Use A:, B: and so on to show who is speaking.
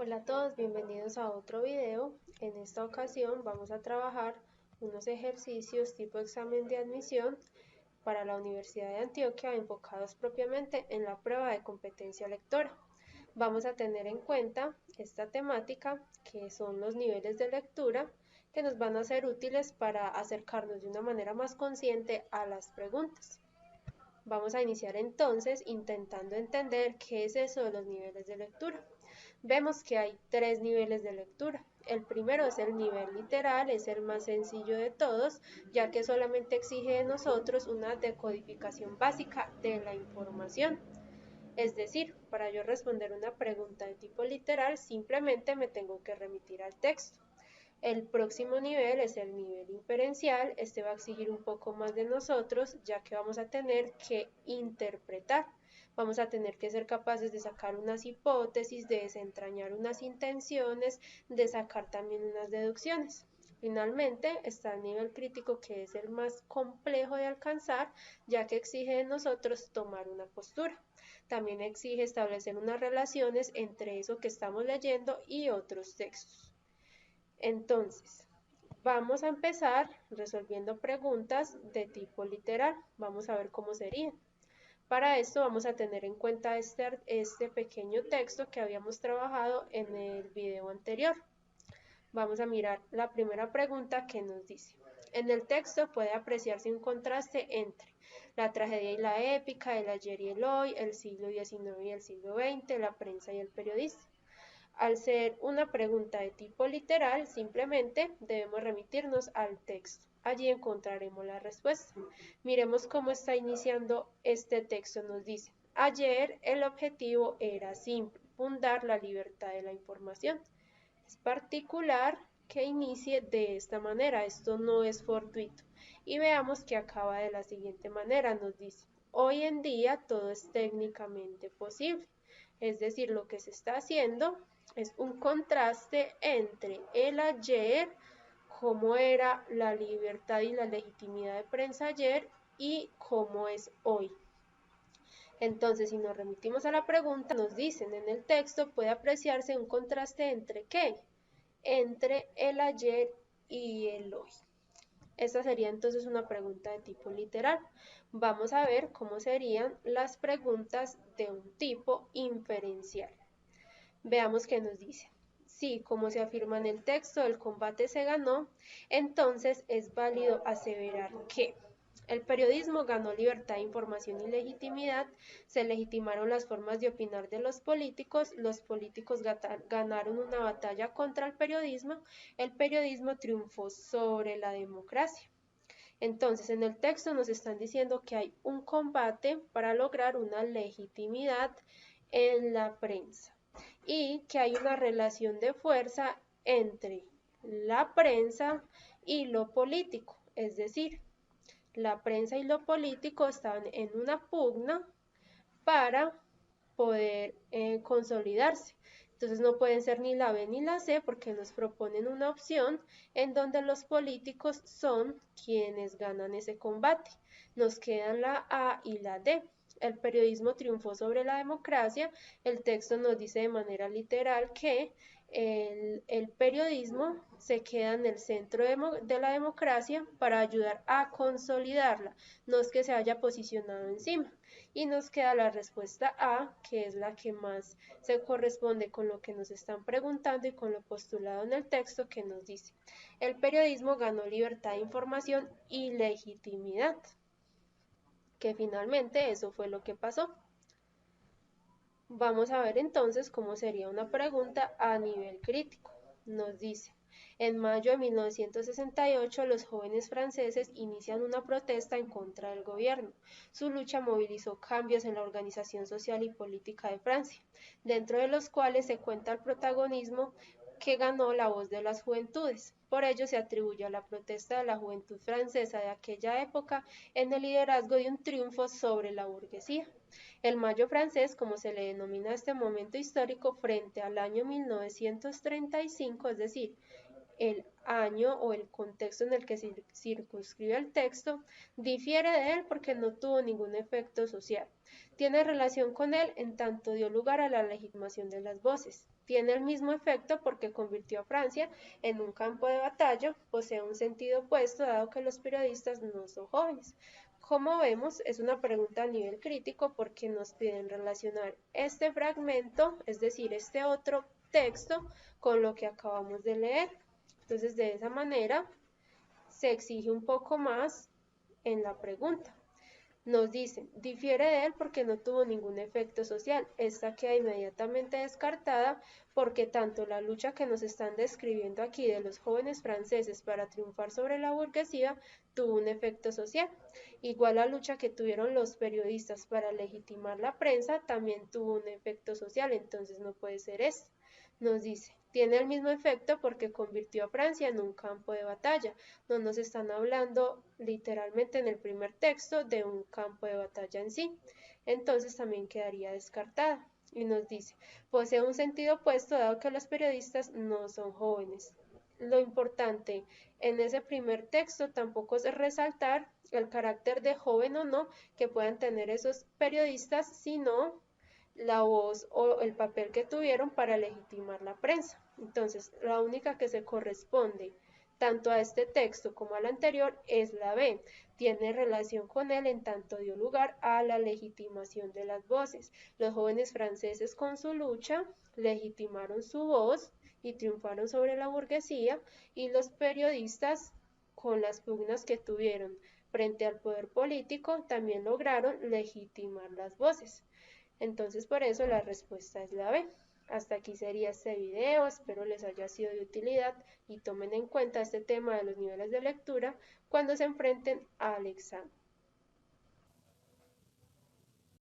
A: Hola a todos, bienvenidos a otro video. En esta ocasión vamos a trabajar unos ejercicios tipo examen de admisión para la Universidad de Antioquia enfocados propiamente en la prueba de competencia lectora. Vamos a tener en cuenta esta temática que son los niveles de lectura que nos van a ser útiles para acercarnos de una manera más consciente a las preguntas. Vamos a iniciar entonces intentando entender qué es eso de los niveles de lectura. Vemos que hay tres niveles de lectura. El primero es el nivel literal, es el más sencillo de todos, ya que solamente exige de nosotros una decodificación básica de la información. Es decir, para yo responder una pregunta de tipo literal, simplemente me tengo que remitir al texto. El próximo nivel es el nivel inferencial. Este va a exigir un poco más de nosotros, ya que vamos a tener que interpretar. Vamos a tener que ser capaces de sacar unas hipótesis, de desentrañar unas intenciones, de sacar también unas deducciones. Finalmente está el nivel crítico, que es el más complejo de alcanzar, ya que exige de nosotros tomar una postura. También exige establecer unas relaciones entre eso que estamos leyendo y otros textos. Entonces, vamos a empezar resolviendo preguntas de tipo literal. Vamos a ver cómo serían. Para esto vamos a tener en cuenta este pequeño texto que habíamos trabajado en el video anterior. Vamos a mirar la primera pregunta que nos dice: en el texto puede apreciarse un contraste entre la tragedia y la épica, el ayer y el hoy, el siglo XIX y el siglo XX, la prensa y el periodista. Al ser una pregunta de tipo literal, simplemente debemos remitirnos al texto. Allí encontraremos la respuesta. Miremos cómo está iniciando este texto. Nos dice: ayer el objetivo era simple, fundar la libertad de la información. Es particular que inicie de esta manera, esto no es fortuito. Y veamos que acaba de la siguiente manera, nos dice: hoy en día todo es técnicamente posible. Es decir, lo que se está haciendo es un contraste entre el ayer, cómo era la libertad y la legitimidad de prensa ayer, y cómo es hoy. Entonces, si nos remitimos a la pregunta, nos dicen en el texto puede apreciarse un contraste entre ¿qué? Entre el ayer y el hoy. Esta sería entonces una pregunta de tipo literal. Vamos a ver cómo serían las preguntas de un tipo inferencial. Veamos qué nos dice. Si, como se afirma en el texto, el combate se ganó, entonces es válido aseverar que el periodismo ganó libertad de información y legitimidad, se legitimaron las formas de opinar de los políticos ganaron una batalla contra el periodismo triunfó sobre la democracia. Entonces, en el texto nos están diciendo que hay un combate para lograr una legitimidad en la prensa y que hay una relación de fuerza entre la prensa y lo político, es decir, la prensa y lo político están en una pugna para poder consolidarse. Entonces no pueden ser ni la B ni la C, porque nos proponen una opción en donde los políticos son quienes ganan ese combate. Nos quedan la A y la D. El periodismo triunfó sobre la democracia. El texto nos dice de manera literal que el periodismo se queda en el centro de la democracia para ayudar a consolidarla, no es que se haya posicionado encima. Y nos queda la respuesta A, que es la que más se corresponde con lo que nos están preguntando y con lo postulado en el texto, que nos dice: el periodismo ganó libertad de información y legitimidad, que finalmente eso fue lo que pasó. Vamos a ver entonces cómo sería una pregunta a nivel crítico. Nos dice: en mayo de 1968, los jóvenes franceses inician una protesta en contra del gobierno. Su lucha movilizó cambios en la organización social y política de Francia, dentro de los cuales se cuenta el protagonismo que ganó la voz de las juventudes. Por ello se atribuye a la protesta de la juventud francesa de aquella época en el liderazgo de un triunfo sobre la burguesía. El Mayo francés, como se le denomina a este momento histórico frente al año 1935, es decir, el año o el contexto en el que se circunscribe el texto, difiere de él porque no tuvo ningún efecto social. Tiene relación con él en tanto dio lugar a la legitimación de las voces. Tiene el mismo efecto porque convirtió a Francia en un campo de batalla, posee un sentido opuesto dado que los periodistas no son jóvenes. Como vemos, es una pregunta a nivel crítico porque nos piden relacionar este fragmento, es decir, este otro texto, con lo que acabamos de leer. Entonces, de esa manera, se exige un poco más en la pregunta. Nos dicen, difiere de él porque no tuvo ningún efecto social. Esta queda inmediatamente descartada porque tanto la lucha que nos están describiendo aquí de los jóvenes franceses para triunfar sobre la burguesía tuvo un efecto social. Igual la lucha que tuvieron los periodistas para legitimar la prensa también tuvo un efecto social, entonces no puede ser esto. Nos dice, tiene el mismo efecto porque convirtió a Francia en un campo de batalla. No nos están hablando literalmente en el primer texto de un campo de batalla en sí. Entonces también quedaría descartada. Y nos dice, posee un sentido opuesto dado que los periodistas no son jóvenes. Lo importante en ese primer texto tampoco es resaltar el carácter de joven o no que puedan tener esos periodistas, sino la voz o el papel que tuvieron para legitimar la prensa. Entonces, la única que se corresponde tanto a este texto como al anterior es la B. Tiene relación con él en tanto dio lugar a la legitimación de las voces. Los jóvenes franceses con su lucha legitimaron su voz y triunfaron sobre la burguesía, y los periodistas con las pugnas que tuvieron frente al poder político también lograron legitimar las voces. Entonces, por eso la respuesta es la B. Hasta aquí sería este video, espero les haya sido de utilidad y tomen en cuenta este tema de los niveles de lectura cuando se enfrenten al examen.